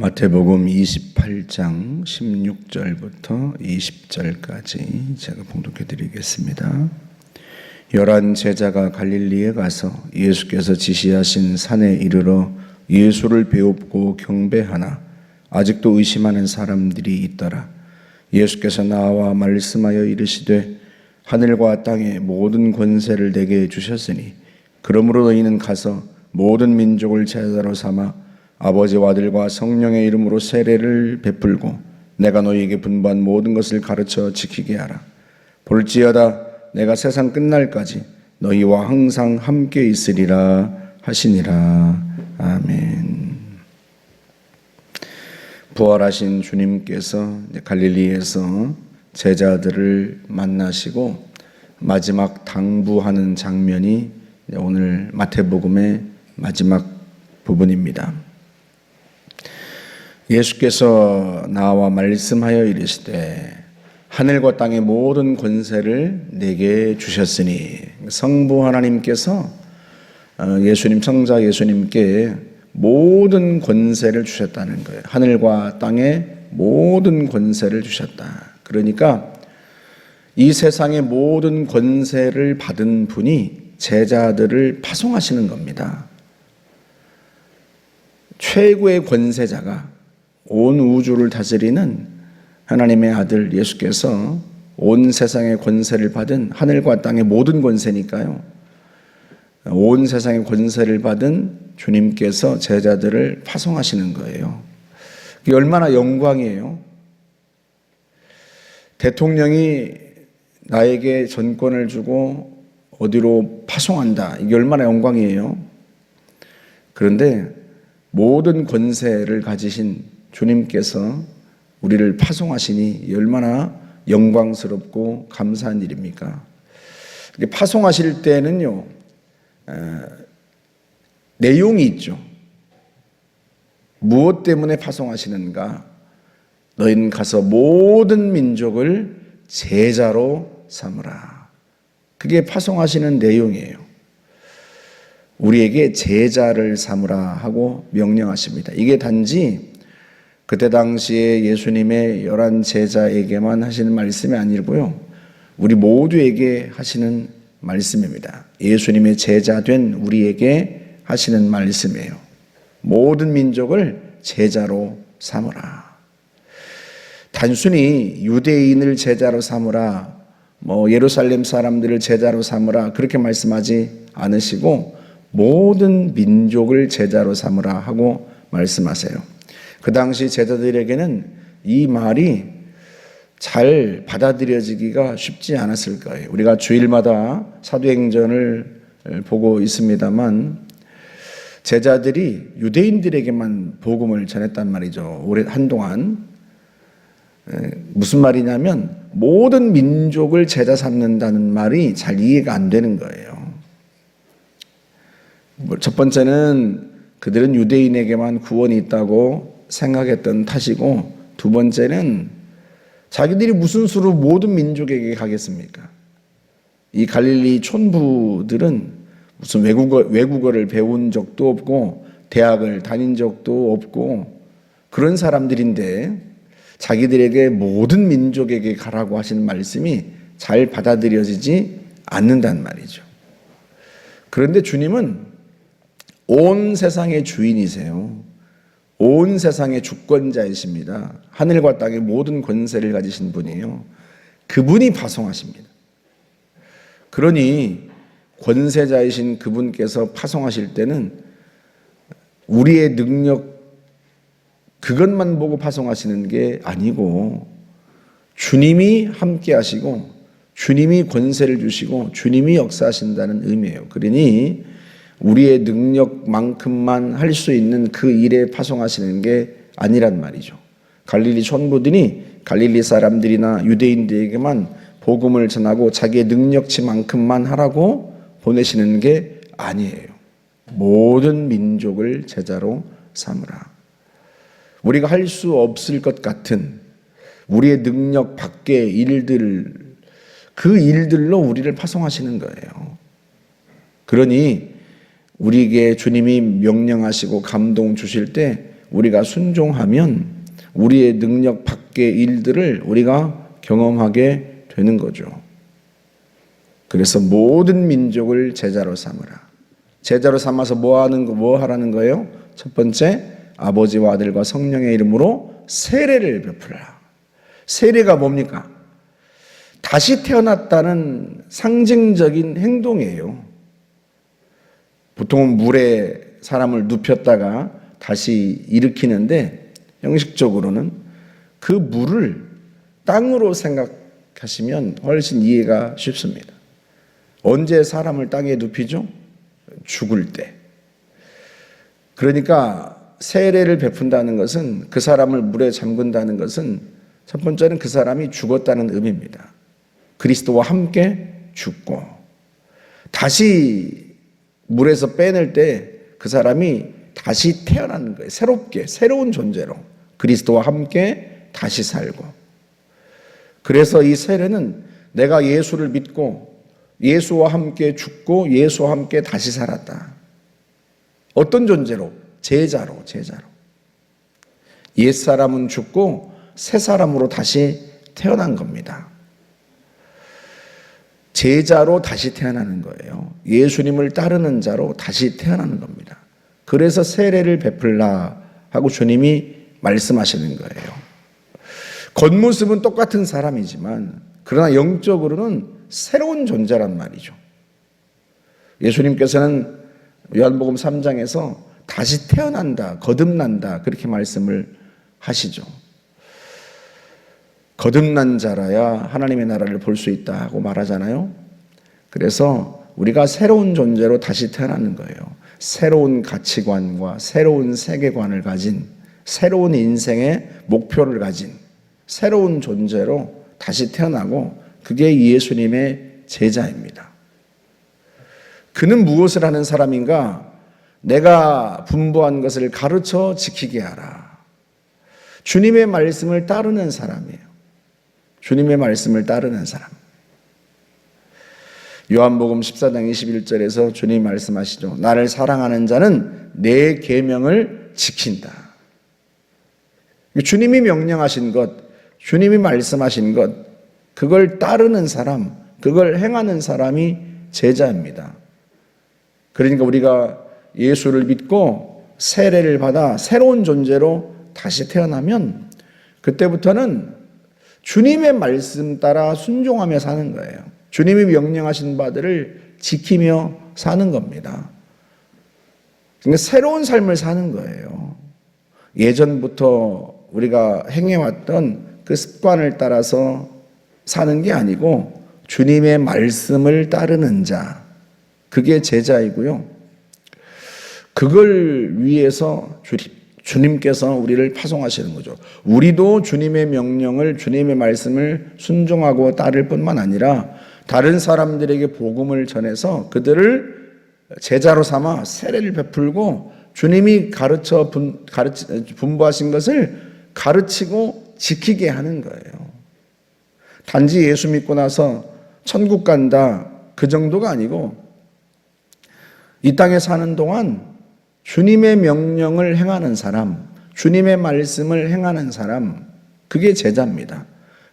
마태복음 28장 16절부터 20절까지 제가 봉독해 드리겠습니다. 11 제자가 갈릴리에 가서 예수께서 지시하신 산에 이르러 예수를 배웁고 경배하나 아직도 의심하는 사람들이 있더라. 예수께서 나와 말씀하여 이르시되 하늘과 땅의 모든 권세를 내게 주셨으니 그러므로 너희는 가서 모든 민족을 제자로 삼아 아버지와 아들과 성령의 이름으로 세례를 베풀고 내가 너희에게 분부한 모든 것을 가르쳐 지키게 하라. 볼지어다 내가 세상 끝날까지 너희와 항상 함께 있으리라 하시니라. 아멘. 부활하신 주님께서 갈릴리에서 제자들을 만나시고 마지막 당부하는 장면이 오늘 마태복음의 마지막 부분입니다. 예수께서 나와 말씀하여 이르시되 하늘과 땅의 모든 권세를 내게 주셨으니, 성부 하나님께서 예수님, 성자 예수님께 모든 권세를 주셨다는 거예요. 하늘과 땅의 모든 권세를 주셨다. 그러니까 이 세상의 모든 권세를 받은 분이 제자들을 파송하시는 겁니다. 최고의 권세자가 온 우주를 다스리는 하나님의 아들 예수께서 온 세상의 권세를 받은, 하늘과 땅의 모든 권세니까요, 온 세상의 권세를 받은 주님께서 제자들을 파송하시는 거예요. 그게 얼마나 영광이에요. 대통령이 나에게 전권을 주고 어디로 파송한다. 이게 얼마나 영광이에요. 그런데 모든 권세를 가지신 주님께서 우리를 파송하시니 얼마나 영광스럽고 감사한 일입니까? 파송하실 때는요, 내용이 있죠. 무엇 때문에 파송하시는가? 너희는 가서 모든 민족을 제자로 삼으라. 그게 파송하시는 내용이에요. 우리에게 제자를 삼으라 하고 명령하십니다. 이게 단지 그때 당시에 예수님의 11 제자에게만 하시는 말씀이 아니고요, 우리 모두에게 하시는 말씀입니다. 예수님의 제자 된 우리에게 하시는 말씀이에요. 모든 민족을 제자로 삼으라. 단순히 유대인을 제자로 삼으라, 예루살렘 사람들을 제자로 삼으라, 그렇게 말씀하지 않으시고 모든 민족을 제자로 삼으라 하고 말씀하세요. 그 당시 제자들에게는 이 말이 잘 받아들여지기가 쉽지 않았을 거예요. 우리가 주일마다 사도행전을 보고 있습니다만 제자들이 유대인들에게만 복음을 전했단 말이죠. 오래 한동안. 무슨 말이냐면 모든 민족을 제자 삼는다는 말이 잘 이해가 안 되는 거예요. 첫 번째는 그들은 유대인에게만 구원이 있다고 생각했던 탓이고, 두 번째는 자기들이 무슨 수로 모든 민족에게 가겠습니까? 이 갈릴리 촌부들은 무슨 외국어를 배운 적도 없고 대학을 다닌 적도 없고 그런 사람들인데 자기들에게 모든 민족에게 가라고 하시는 말씀이 잘 받아들여지지 않는단 말이죠. 그런데 주님은 온 세상의 주인이세요. 온 세상의 주권자이십니다. 하늘과 땅의 모든 권세를 가지신 분이에요. 그분이 파송하십니다. 그러니 권세자이신 그분께서 파송하실 때는 우리의 능력, 그것만 보고 파송하시는 게 아니고 주님이 함께 하시고 주님이 권세를 주시고 주님이 역사하신다는 의미예요. 그러니 우리의 능력만큼만 할 수 있는 그 일에 파송하시는 게 아니란 말이죠. 갈릴리 촌부들이 갈릴리 사람들이나 유대인들에게만 복음을 전하고 자기의 능력치만큼만 하라고 보내시는 게 아니에요. 모든 민족을 제자로 삼으라. 우리가 할 수 없을 것 같은 우리의 능력 밖의 일들, 그 일들로 우리를 파송하시는 거예요. 그러니 우리에게 주님이 명령하시고 감동 주실 때 우리가 순종하면 우리의 능력 밖의 일들을 우리가 경험하게 되는 거죠. 그래서 모든 민족을 제자로 삼으라. 제자로 삼아서 뭐 하라는 거예요? 첫 번째, 아버지와 아들과 성령의 이름으로 세례를 베풀라. 세례가 뭡니까? 다시 태어났다는 상징적인 행동이에요. 보통은 물에 사람을 눕혔다가 다시 일으키는데 형식적으로는 그 물을 땅으로 생각하시면 훨씬 이해가 쉽습니다. 언제 사람을 땅에 눕히죠? 죽을 때. 그러니까 세례를 베푼다는 것은, 그 사람을 물에 잠근다는 것은 첫 번째는 그 사람이 죽었다는 의미입니다. 그리스도와 함께 죽고 다시 물에서 빼낼 때 그 사람이 다시 태어나는 거예요. 새롭게, 새로운 존재로 그리스도와 함께 다시 살고. 그래서 이 세례는 내가 예수를 믿고 예수와 함께 죽고 예수와 함께 다시 살았다. 어떤 존재로? 제자로. 옛사람은 죽고 새 사람으로 다시 태어난 겁니다. 제자로 다시 태어나는 거예요. 예수님을 따르는 자로 다시 태어나는 겁니다. 그래서 세례를 베풀라 하고 주님이 말씀하시는 거예요. 겉모습은 똑같은 사람이지만 그러나 영적으로는 새로운 존재란 말이죠. 예수님께서는 요한복음 3장에서 다시 태어난다, 거듭난다 그렇게 말씀을 하시죠. 거듭난 자라야 하나님의 나라를 볼 수 있다 하고 말하잖아요. 그래서 우리가 새로운 존재로 다시 태어나는 거예요. 새로운 가치관과 새로운 세계관을 가진, 새로운 인생의 목표를 가진 새로운 존재로 다시 태어나고, 그게 예수님의 제자입니다. 그는 무엇을 하는 사람인가? 내가 분부한 것을 가르쳐 지키게 하라. 주님의 말씀을 따르는 사람이에요. 주님의 말씀을 따르는 사람. 요한복음 14장 21절에서 주님이 말씀하시죠. 나를 사랑하는 자는 내 계명을 지킨다. 주님이 명령하신 것, 주님이 말씀하신 것, 그걸 따르는 사람, 그걸 행하는 사람이 제자입니다. 그러니까 우리가 예수를 믿고 세례를 받아 새로운 존재로 다시 태어나면 그때부터는 주님의 말씀 따라 순종하며 사는 거예요. 주님이 명령하신 바들을 지키며 사는 겁니다. 그러니까 새로운 삶을 사는 거예요. 예전부터 우리가 행해왔던 그 습관을 따라서 사는 게 아니고 주님의 말씀을 따르는 자, 그게 제자이고요. 그걸 위해서 주님께서 우리를 파송하시는 거죠. 우리도 주님의 명령을, 주님의 말씀을 순종하고 따를 뿐만 아니라 다른 사람들에게 복음을 전해서 그들을 제자로 삼아 세례를 베풀고 주님이 분부하신 것을 가르치고 지키게 하는 거예요. 단지 예수 믿고 나서 천국 간다, 그 정도가 아니고 이 땅에 사는 동안 주님의 명령을 행하는 사람, 주님의 말씀을 행하는 사람, 그게 제자입니다.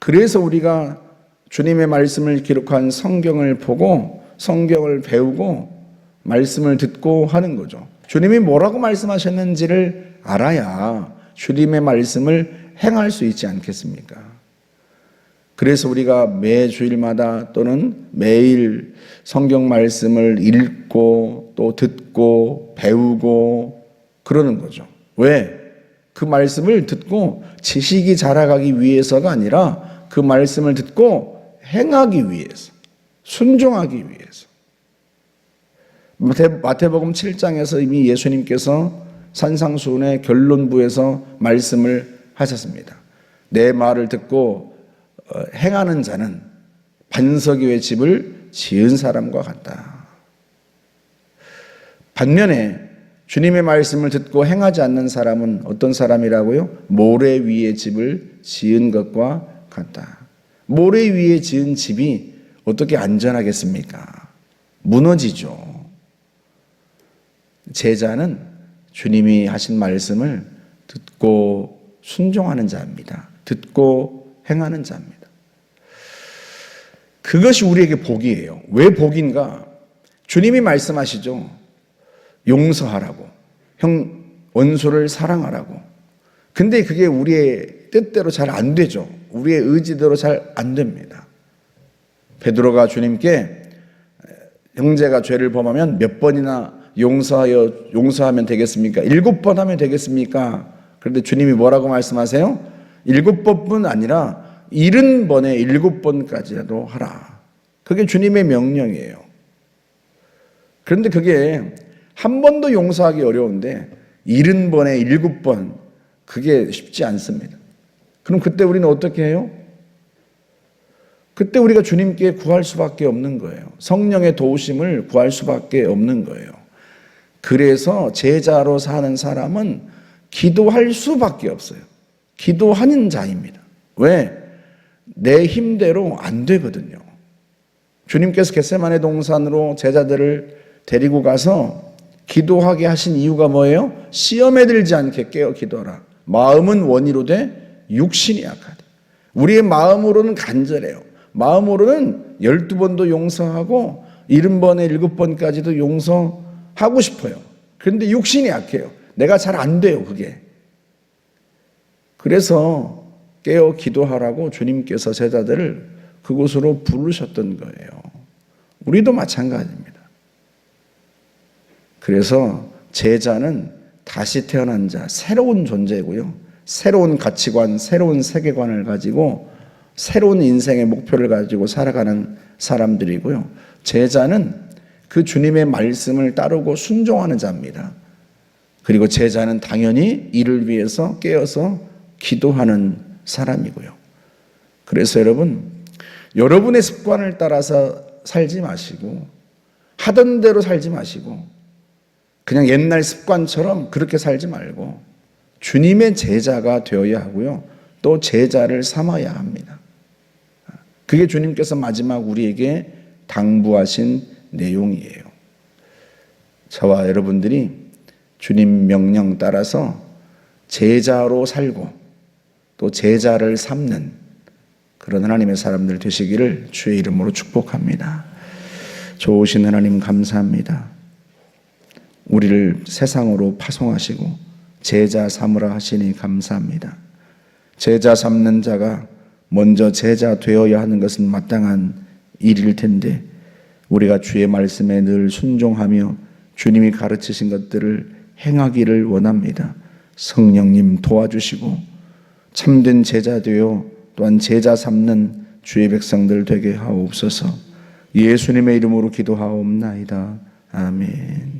그래서 우리가 주님의 말씀을 기록한 성경을 보고 성경을 배우고 말씀을 듣고 하는 거죠. 주님이 뭐라고 말씀하셨는지를 알아야 주님의 말씀을 행할 수 있지 않겠습니까? 그래서 우리가 매 주일마다 또는 매일 성경 말씀을 읽고 또 듣고 배우고 그러는 거죠. 왜? 그 말씀을 듣고 지식이 자라가기 위해서가 아니라 그 말씀을 듣고 행하기 위해서, 순종하기 위해서. 마태복음 7장에서 이미 예수님께서 산상수훈의 결론부에서 말씀을 하셨습니다. 내 말을 듣고 행하는 자는 반석 위에 집을 지은 사람과 같다. 반면에 주님의 말씀을 듣고 행하지 않는 사람은 어떤 사람이라고요? 모래 위에 집을 지은 것과 같다. 모래 위에 지은 집이 어떻게 안전하겠습니까? 무너지죠. 제자는 주님이 하신 말씀을 듣고 순종하는 자입니다. 듣고 행하는 자입니다. 그것이 우리에게 복이에요. 왜 복인가? 주님이 말씀하시죠. 용서하라고. 원수를 사랑하라고. 근데 그게 우리의 뜻대로 잘 안 되죠. 우리의 의지대로 잘 안 됩니다. 베드로가 주님께 형제가 죄를 범하면 몇 번이나 용서하면 되겠습니까? 7번 하면 되겠습니까? 그런데 주님이 뭐라고 말씀하세요? 7번뿐 아니라 70번에 7번까지라도 하라. 그게 주님의 명령이에요. 그런데 그게 한 번도 용서하기 어려운데 70번에 7번, 그게 쉽지 않습니다. 그럼 그때 우리는 어떻게 해요? 그때 우리가 주님께 구할 수밖에 없는 거예요. 성령의 도우심을 구할 수밖에 없는 거예요. 그래서 제자로 사는 사람은 기도할 수밖에 없어요. 기도하는 자입니다. 왜? 내 힘대로 안 되거든요. 주님께서 겟세마네 동산으로 제자들을 데리고 가서 기도하게 하신 이유가 뭐예요? 시험에 들지 않게 깨어 기도하라. 마음은 원이로되 육신이 약하다. 우리의 마음으로는 간절해요. 마음으로는 12번도 용서하고 70번에 7번까지도 용서하고 싶어요. 그런데 육신이 약해요. 내가 잘 안 돼요, 그게. 그래서 깨어 기도하라고 주님께서 제자들을 그곳으로 부르셨던 거예요. 우리도 마찬가지입니다. 그래서 제자는 다시 태어난 자, 새로운 존재고요. 새로운 가치관, 새로운 세계관을 가지고 새로운 인생의 목표를 가지고 살아가는 사람들이고요. 제자는 그 주님의 말씀을 따르고 순종하는 자입니다. 그리고 제자는 당연히 이를 위해서 깨어서 기도하는 사람이고요. 그래서 여러분의 습관을 따라서 살지 마시고 하던 대로 살지 마시고 그냥 옛날 습관처럼 그렇게 살지 말고 주님의 제자가 되어야 하고요. 또 제자를 삼아야 합니다. 그게 주님께서 마지막 우리에게 당부하신 내용이에요. 저와 여러분들이 주님 명령 따라서 제자로 살고 또 제자를 삼는 그런 하나님의 사람들 되시기를 주의 이름으로 축복합니다. 좋으신 하나님 감사합니다. 우리를 세상으로 파송하시고 제자 삼으라 하시니 감사합니다. 제자 삼는 자가 먼저 제자 되어야 하는 것은 마땅한 일일 텐데 우리가 주의 말씀에 늘 순종하며 주님이 가르치신 것들을 행하기를 원합니다. 성령님 도와주시고 참된 제자 되어 또한 제자 삼는 주의 백성들 되게 하옵소서. 예수님의 이름으로 기도하옵나이다. 아멘.